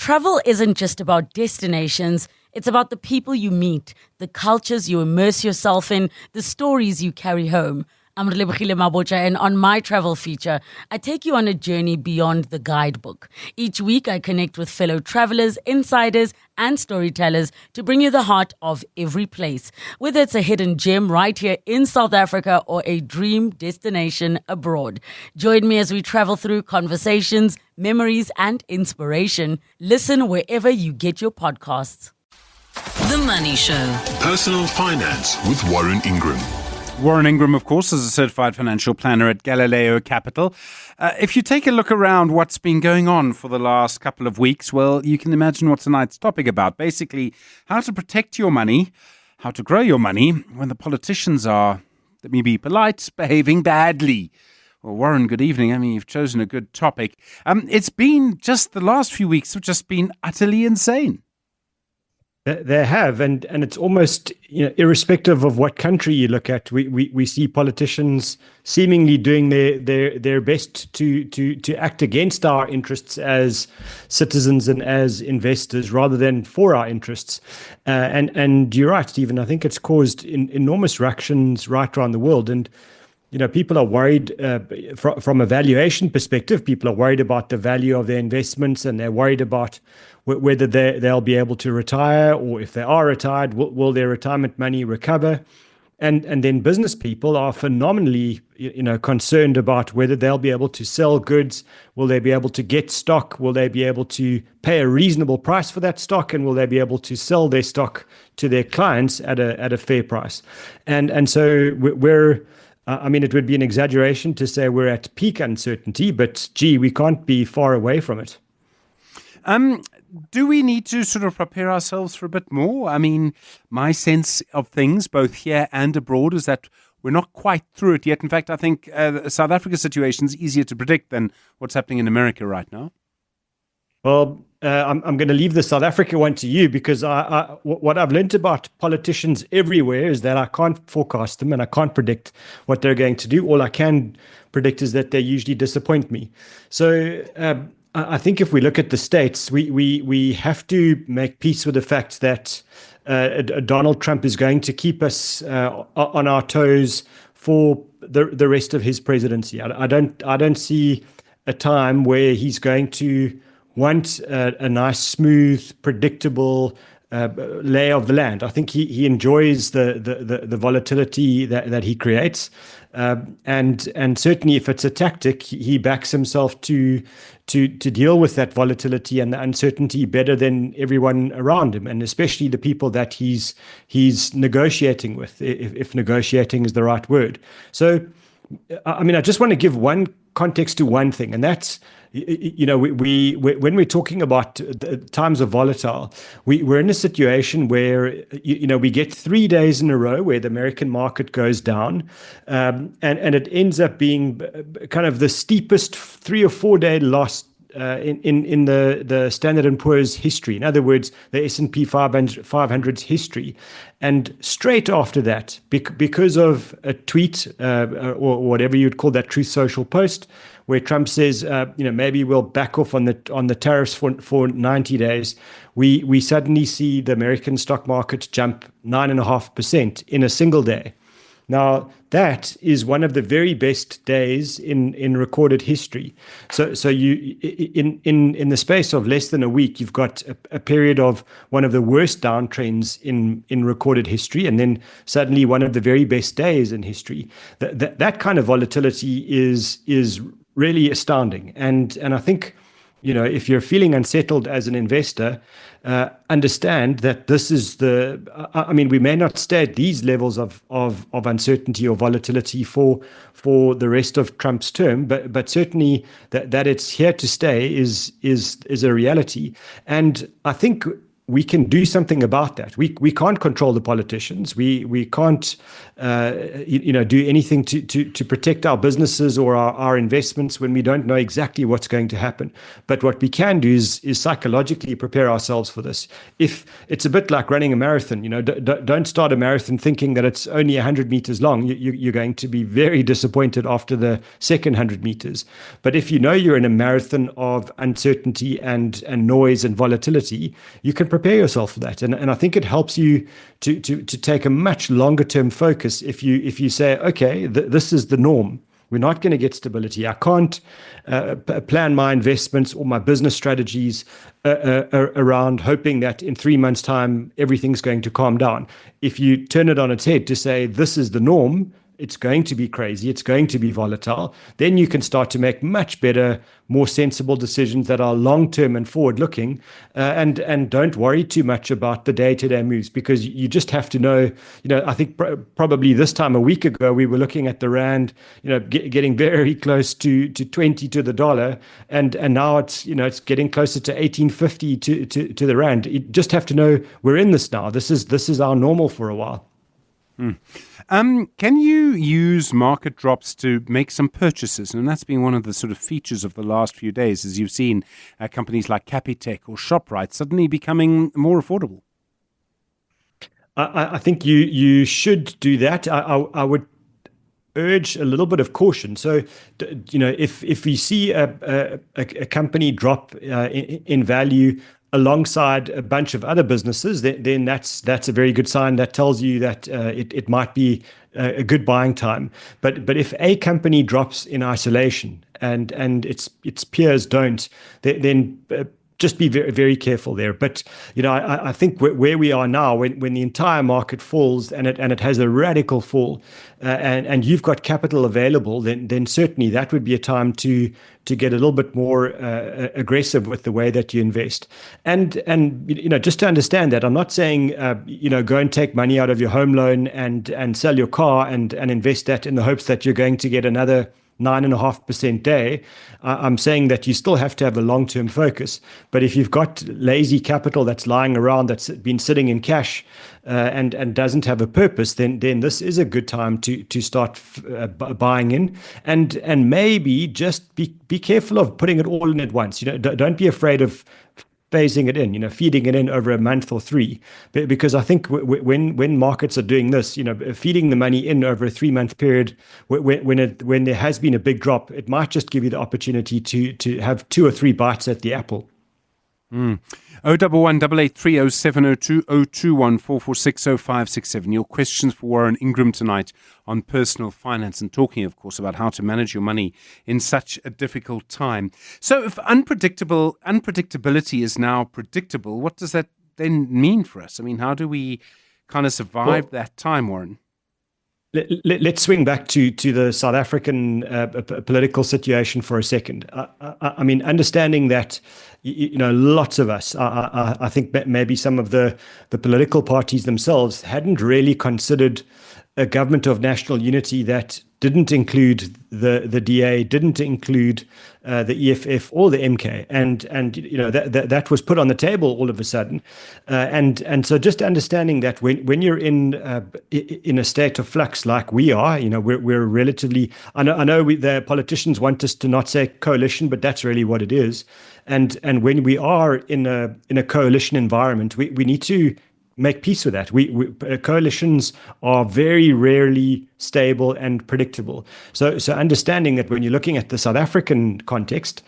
travel isn't just about destinations, it's about the people you meet, the cultures you immerse yourself in, the stories you carry home. I'm Relebogile Mabocha, and on my travel feature, I take you on a journey beyond the guidebook. Each week, I connect with fellow travelers, insiders, and storytellers to bring you the heart of every place, whether it's a hidden gem right here in South Africa or a dream destination abroad. Join me as we travel through conversations, memories, and inspiration. Listen wherever you get your podcasts. The Money Show. Personal Finance with Warren Ingram. Warren Ingram, of course, is a certified financial planner at Galileo Capital. If you take a look around what's been going on for the last couple of weeks, well, you can imagine what tonight's topic about. Basically, how to protect your money, how to grow your money when the politicians are, let me be polite, behaving badly. Well, Warren, good evening. I mean, you've chosen a good topic. It's been just the last few weeks have just been utterly insane. They have, and it's almost irrespective of what country you look at, we see politicians seemingly doing their best to act against our interests as citizens and as investors rather than for our interests. And you're right, Stephen. I think it's caused enormous ructions right around the world, and people are worried from a valuation perspective. People are worried about the value of their investments, and they're worried about whether they'll be able to retire, or if they are retired, will their retirement money recover? And then business people are phenomenally concerned about whether they'll be able to sell goods. Will they be able to get stock? Will they be able to pay a reasonable price for that stock? And will they be able to sell their stock to their clients at a fair price? And so we're it would be an exaggeration to say we're at peak uncertainty, but we can't be far away from it. Do we need to sort of prepare ourselves for a bit more? I mean, my sense of things, both here and abroad, is that we're not quite through it yet. In fact, I think the South Africa situation is easier to predict than what's happening in America right now. Well, I'm going to leave the South Africa one to you, because what I've learned about politicians everywhere is that I can't forecast them and I can't predict what they're going to do. All I can predict is that they usually disappoint me. So I think if we look at the States, we have to make peace with the fact that Donald Trump is going to keep us on our toes for the rest of his presidency. I don't see a time where he's going to want a nice, smooth, predictable lay of the land. I think he enjoys the volatility that he creates, and certainly if it's a tactic, he backs himself to deal with that volatility and the uncertainty better than everyone around him, and especially the people that he's negotiating with, if negotiating is the right word. So, I just want to give one context to one thing, and that's, we when we're talking about the times of volatile, we're in a situation where we get 3 days in a row where the American market goes down, and it ends up being kind of the steepest 3 or 4 day loss in the Standard & Poor's history. In other words, the S&P 500's history. And straight after that, because of a tweet or whatever you'd call that Truth Social post, where Trump says, maybe we'll back off on the tariffs for 90 days, we suddenly see the American stock market jump 9.5% in a single day. Now, that is one of the very best days in recorded history. So you in the space of less than a week, you've got a period of one of the worst downtrends in recorded history, and then suddenly one of the very best days in history. That kind of volatility is really astounding. And I think, if you're feeling unsettled as an investor, understand that this is we may not stay at these levels of uncertainty or volatility for the rest of Trump's term, but certainly that it's here to stay is a reality. And I think we can do something about that. We can't control the politicians. We can't do anything to protect our businesses or our investments when we don't know exactly what's going to happen. But what we can do is psychologically prepare ourselves for this. If it's a bit like running a marathon, don't start a marathon thinking that it's only 100 meters long. You're going to be very disappointed after the second 100 meters. But if you know you're in a marathon of uncertainty and noise and volatility, you can prepare yourself for that. And I think it helps you to take a much longer term focus if you say, okay, this is the norm. We're not going to get stability. I can't plan my investments or my business strategies around hoping that in 3 months' time, everything's going to calm down. If you turn it on its head to say, this is the norm, it's going to be crazy, it's going to be volatile, then you can start to make much better, more sensible decisions that are long-term and forward-looking, and don't worry too much about the day-to-day moves, because you just have to know, I think probably this time a week ago, we were looking at the Rand, getting very close to 20 to the dollar, and now it's getting closer to 1850 to the Rand. You just have to know we're in this now. This is our normal for a while. Can you use market drops to make some purchases? And that's been one of the sort of features of the last few days, as you've seen companies like Capitec or ShopRite suddenly becoming more affordable. I think you should do that. I would urge a little bit of caution. So, if we see a company drop in value alongside a bunch of other businesses, then that's a very good sign. That tells you that it might be a good buying time. But if a company drops in isolation and its peers don't, then just be very, very careful there. But I think where we are now, when the entire market falls and it has a radical fall, and you've got capital available, then certainly that would be a time to get a little bit more aggressive with the way that you invest. And just to understand that, I'm not saying go and take money out of your home loan and sell your car and invest that in the hopes that you're going to get another 9.5% day. I'm saying that you still have to have a long-term focus. But if you've got lazy capital that's lying around, that's been sitting in cash and doesn't have a purpose, then this is a good time to start buying in, and maybe just be careful of putting it all in at once. Don't be afraid of phasing it in, feeding it in over a month or three, because I think when markets are doing this, feeding the money in over a 3-month period, when there has been a big drop, it might just give you the opportunity to have 2 or 3 bites at the apple. 011 883 0702 021 446 0567. Your questions for Warren Ingram tonight on personal finance, and talking, of course, about how to manage your money in such a difficult time. So if unpredictability is now predictable, what does that then mean for us? I mean, how do we kind of survive that time, Warren? Let's swing back to the South African political situation for a second. I mean, understanding that, lots of us, I think maybe some of the political parties themselves hadn't really considered a government of national unity that didn't include the DA, didn't include the EFF or the MK, and that was put on the table all of a sudden, and so just understanding that when you're in a state of flux like we are, we're relatively. I know the politicians want us to not say coalition, but that's really what it is, and when we are in a coalition environment, we need to make peace with that. Coalitions are very rarely stable and predictable. So understanding that when you're looking at the South African context,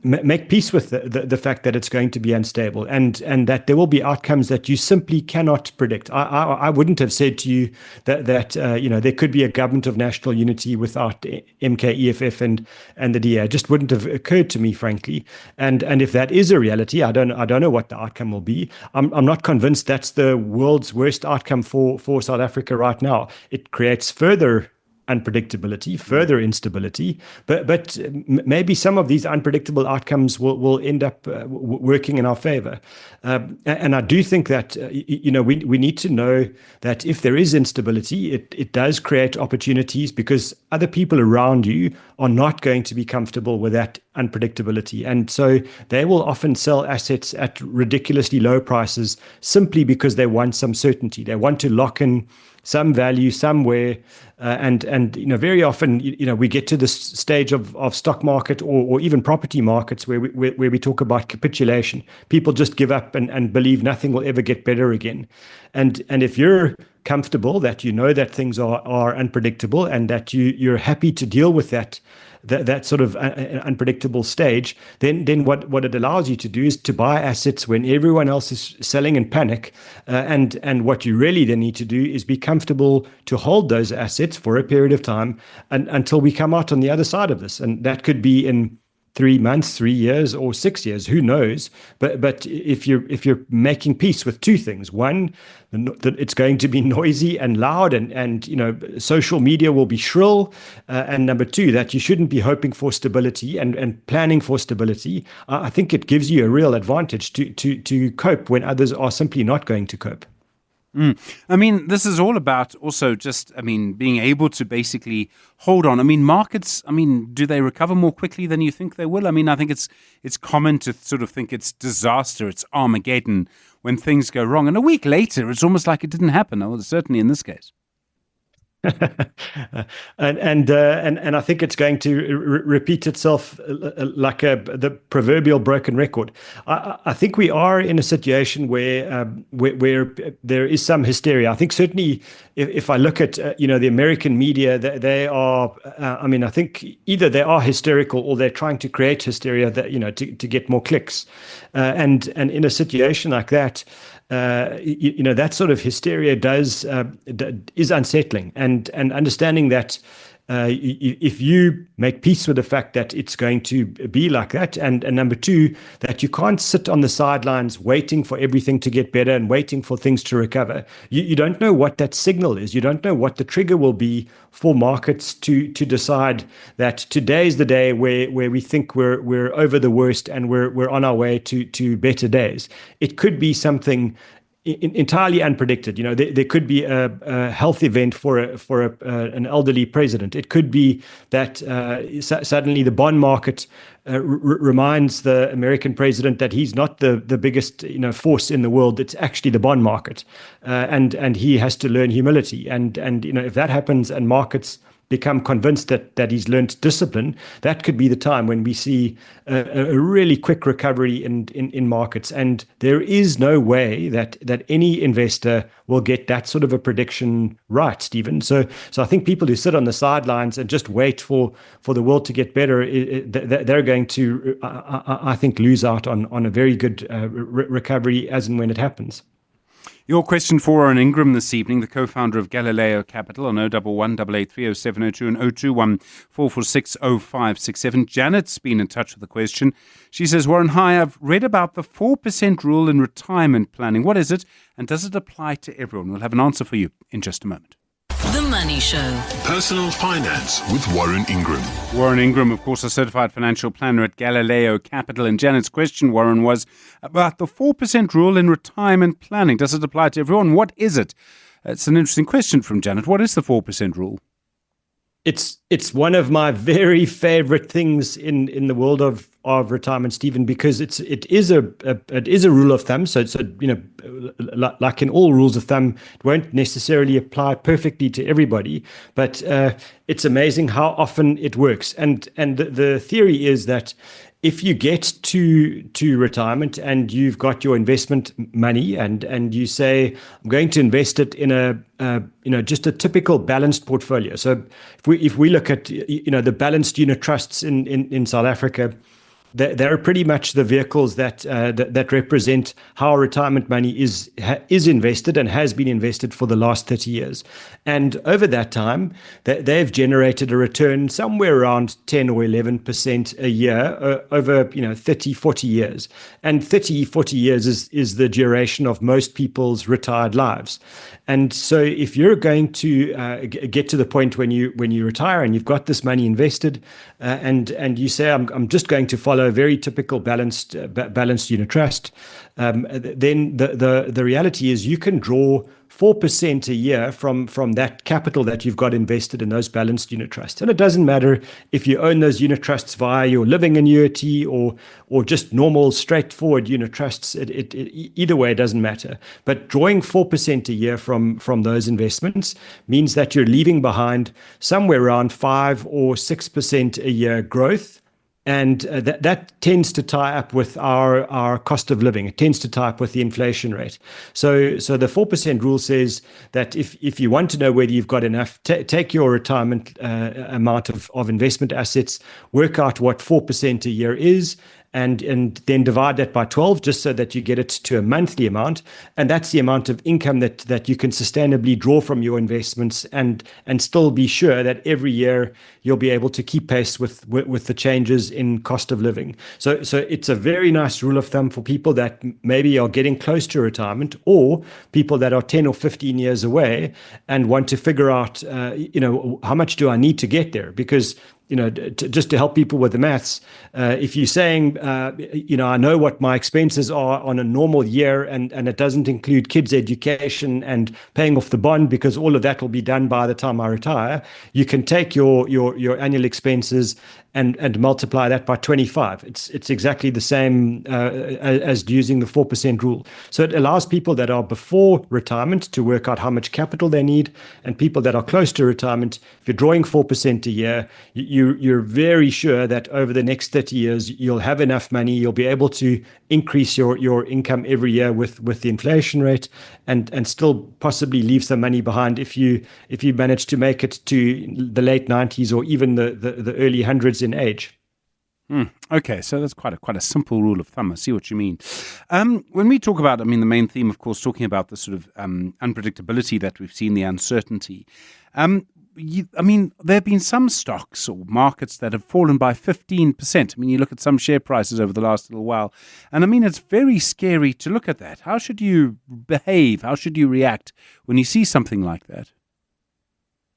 make peace with the fact that it's going to be unstable, and that there will be outcomes that you simply cannot predict. I wouldn't have said to you that there could be a government of national unity without MK, EFF, and the DA. It just wouldn't have occurred to me, frankly. And if that is a reality, I don't know what the outcome will be. I'm not convinced that's the world's worst outcome for South Africa right now. It creates further unpredictability, further instability, but maybe some of these unpredictable outcomes will end up working in our favor. And I do think that we need to know that if there is instability, it does create opportunities, because other people around you are not going to be comfortable with that unpredictability, and so they will often sell assets at ridiculously low prices simply because they want some certainty. They want to lock in some value somewhere, and very often we get to this stage of stock market or even property markets where we talk about capitulation. People just give up and believe nothing will ever get better again. And if you're comfortable that that things are unpredictable and that you're happy to deal with that sort of unpredictable stage, then what it allows you to do is to buy assets when everyone else is selling in panic, and what you really then need to do is be comfortable to hold those assets for a period of time until we come out on the other side of this, and that could be in 3 months, 3 years, or 6 years, who knows? But if you're making peace with two things: one, that it's going to be noisy and loud, and social media will be shrill, and number two, that you shouldn't be hoping for stability and planning for stability. I think it gives you a real advantage to cope when others are simply not going to cope. I mean, this is all about also just, being able to basically hold on. Markets, do they recover more quickly than you think they will? I think it's common to sort of think it's disaster, it's Armageddon when things go wrong. And a week later, it's almost like it didn't happen, well, certainly in this case. and I think it's going to repeat itself like the proverbial broken record. I think we are in a situation where there is some hysteria. I think certainly if I look at the American media, they are. I think either they are hysterical or they're trying to create hysteria that to get more clicks, and in a situation like that. That sort of hysteria is unsettling, and understanding that if you make peace with the fact that it's going to be like that, and number two, that you can't sit on the sidelines waiting for everything to get better and waiting for things to recover. You don't know what that signal is. You don't know what the trigger will be for markets to decide that today is the day where we think we're over the worst and we're on our way to better days. It could be something entirely unpredicted. There could be a health event for an elderly president. It could be that suddenly the bond market reminds the American president that he's not the biggest force in the world. It's actually the bond market, and he has to learn humility. And if that happens and markets become convinced that he's learned discipline, that could be the time when we see a really quick recovery in markets. And there is no way that any investor will get that sort of a prediction right, Stephen. So I think people who sit on the sidelines and just wait for the world to get better, they're going to, I think, lose out on a very good recovery as and when it happens. Your question for Warren Ingram this evening, the co-founder of Galileo Capital, on 011-883-0702 and 021-446-0567. Janet's been in touch with the question. She says, Warren, hi, I've read about the 4% rule in retirement planning. What is it, and does it apply to everyone? We'll have an answer for you in just a moment. The Money Show. Personal Finance with Warren Ingram. Warren Ingram, of course, a certified financial planner at Galileo Capital. And Janet's question, Warren, was about the 4% rule in retirement planning. Does it apply to everyone? What is it? It's an interesting question from Janet. What is the 4% rule? It's one of my very favorite things in the world of retirement, Stephen, because it is a rule of thumb. So like in all rules of thumb, it won't necessarily apply perfectly to everybody, but it's amazing how often it works. And the theory is that if you get to retirement and you've got your investment money and you say, I'm going to invest it in just a typical balanced portfolio. So if we look at the balanced unit trusts in South Africa, they're pretty much the vehicles that represent how retirement money is invested and has been invested for the last 30 years. And over that time, they've generated a return somewhere around 10 or 11% a year over 30, 40 years. And 30, 40 years is the duration of most people's retired lives. And so if you're going to get to the point when you retire and you've got this money invested, and you say, I'm just going to follow a very typical balanced unit trust, then the reality is you can draw 4% a year from that capital that you've got invested in those balanced unit trusts. And it doesn't matter if you own those unit trusts via your living annuity or just normal straightforward unit trusts. Either way, it doesn't matter. But drawing 4% a year from those investments means that you're leaving behind somewhere around 5 or 6% a year growth. And that tends to tie up with our cost of living. It tends to tie up with the inflation rate. So the 4% rule says that if you want to know whether you've got enough, take your retirement amount of investment assets, work out what 4% a year is, and then divide that by 12 just so that you get it to a monthly amount. And that's the amount of income that you can sustainably draw from your investments and still be sure that every year you'll be able to keep pace with the changes in cost of living. So it's a very nice rule of thumb for people that maybe are getting close to retirement or people that are 10 or 15 years away and want to figure out, how much do I need to get there? Because just to help people with the maths, if you're saying, I know what my expenses are on a normal year and it doesn't include kids' education and paying off the bond because all of that will be done by the time I retire, you can take your annual expenses and multiply that by 25. It's exactly the same as using the 4% rule. So it allows people that are before retirement to work out how much capital they need, and people that are close to retirement, if you're drawing 4% a year, you're very sure that over the next 30 years, you'll have enough money, you'll be able to increase your income every year with the inflation rate and still possibly leave some money behind if you manage to make it to the late 90s or even the early hundreds in age. Okay, so that's quite a simple rule of thumb. I see what you mean. When we talk about, the main theme, of course, talking about the sort of unpredictability that we've seen, the uncertainty. There have been some stocks or markets that have fallen by 15%. You look at some share prices over the last little while, and it's very scary to look at that. How should you behave? How should you react when you see something like that?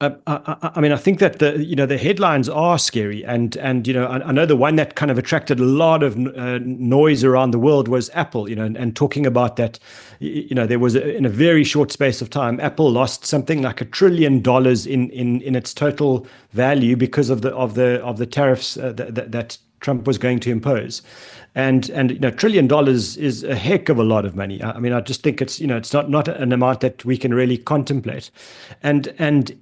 I think that the headlines are scary, and I know the one that kind of attracted a lot of noise around the world was Apple, and talking about that, there was in a very short space of time, Apple lost something like $1 trillion in its total value because of the tariffs that Trump was going to impose. And $1 trillion is a heck of a lot of money. I just think it's not an amount that we can really contemplate, and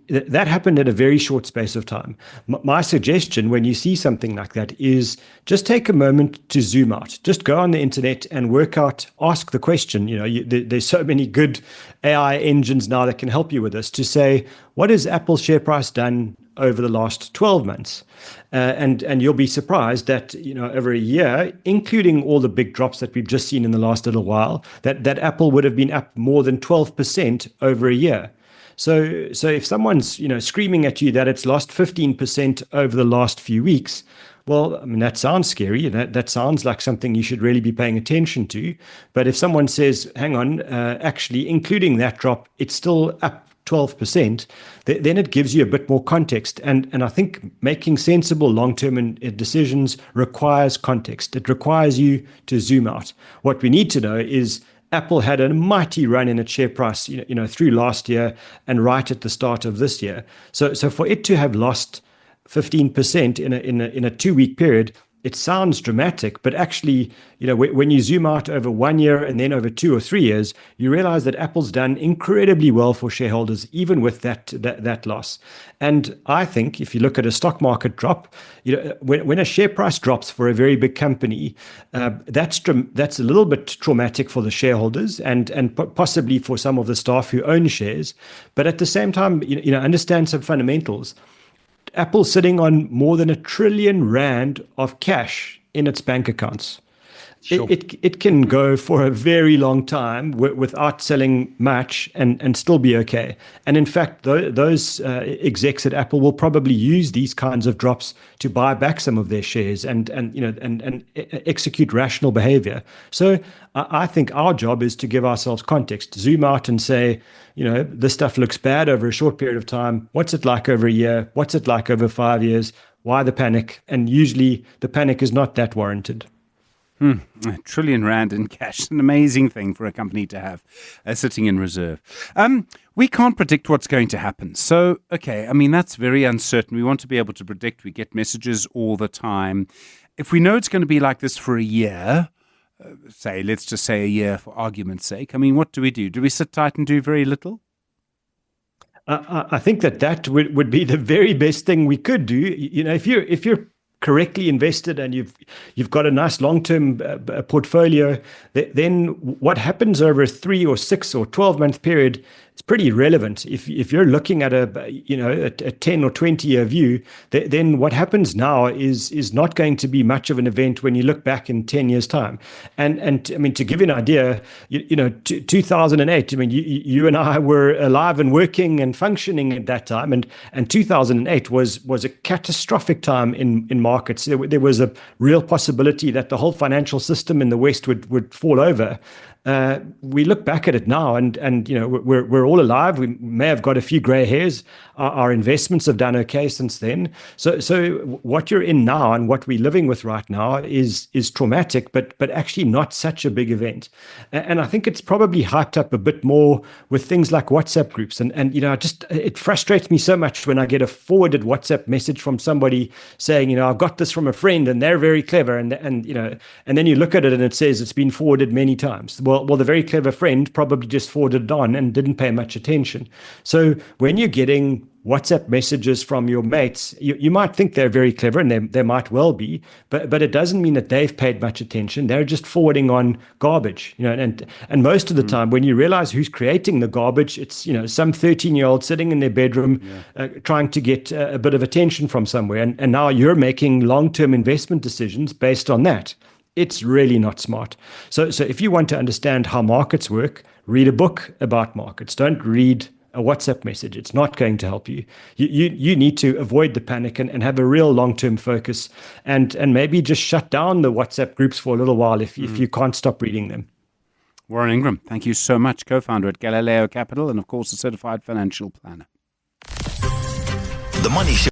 that happened in a very short space of time. My suggestion when you see something like that is just take a moment to zoom out. Just go on the internet and work out. Ask the question. There's so many good AI engines now that can help you with this. To say, what has Apple's share price done over the last 12 months? And you'll be surprised that, over a year, including all the big drops that we've just seen in the last little while, that Apple would have been up more than 12% over a year. So if someone's, screaming at you that it's lost 15% over the last few weeks, well, that sounds scary. That sounds like something you should really be paying attention to. But if someone says, hang on, actually, including that drop, it's still up 12%, then it gives you a bit more context. And I think making sensible long-term decisions requires context. It requires you to zoom out. What we need to know is Apple had a mighty run in its share price, through last year and right at the start of this year. So for it to have lost 15% in a 2-week period, it sounds dramatic, but actually, when you zoom out over 1 year and then over 2 or 3 years, you realize that Apple's done incredibly well for shareholders, even with that loss. And I think if you look at a stock market drop, when a share price drops for a very big company, that's a little bit traumatic for the shareholders and possibly for some of the staff who own shares. But at the same time, understand some fundamentals. Apple's sitting on more than R1 trillion of cash in its bank accounts. Sure. It can go for a very long time without selling much and still be okay. And in fact, those execs at Apple will probably use these kinds of drops to buy back some of their shares and execute rational behavior. So I think our job is to give ourselves context, zoom out and say, this stuff looks bad over a short period of time. What's it like over a year? What's it like over 5 years? Why the panic? And usually the panic is not that warranted. R1 trillion in cash, an amazing thing for a company to have sitting in reserve. We can't predict what's going to happen. So, okay, I mean, that's very uncertain. We want to be able to predict. We get messages all the time. If we know it's going to be like this for a year, let's just say a year for argument's sake, I mean, what do we do? Do we sit tight and do very little? I think that would be the very best thing we could do. If you're correctly invested and you've got a nice long-term portfolio, then what happens over a 3 or 6 or 12-month period is pretty relevant. If you're looking at a 10 or 20-year view, then what happens now is not going to be much of an event when you look back in 10 years' time. And I mean, to give you an idea, 2008, I mean, you and I were alive and working and functioning at that time, and 2008 was a catastrophic time in markets. There was a real possibility that the whole financial system in the West would fall over. We look back at it now, and we're all alive. We may have got a few grey hairs. Our investments have done okay since then. So what you're in now and what we're living with right now is traumatic, but actually not such a big event. And I think it's probably hyped up a bit more with things like WhatsApp groups. And it frustrates me so much when I get a forwarded WhatsApp message from somebody saying, I've got this from a friend and they're very clever, and then you look at it and it says it's been forwarded many times. Well, the very clever friend probably just forwarded it on and didn't pay much attention. So when you're getting WhatsApp messages from your mates, you might think they're very clever, and they might well be, but it doesn't mean that they've paid much attention. They're just forwarding on garbage, and most of the time when you realize who's creating the garbage, it's some 13-year-old sitting in their bedroom trying to get a bit of attention from somewhere, and now you're making long-term investment decisions based on that. It's really not smart. So if you want to understand how markets work, read a book about markets. Don't read a WhatsApp message. It's not going to help you. You need to avoid the panic and have a real long-term focus, and maybe just shut down the WhatsApp groups for a little while if you can't stop reading them. Warren Ingram, thank you so much, co-founder at Galileo Capital and, of course, a certified financial planner. The Money Show.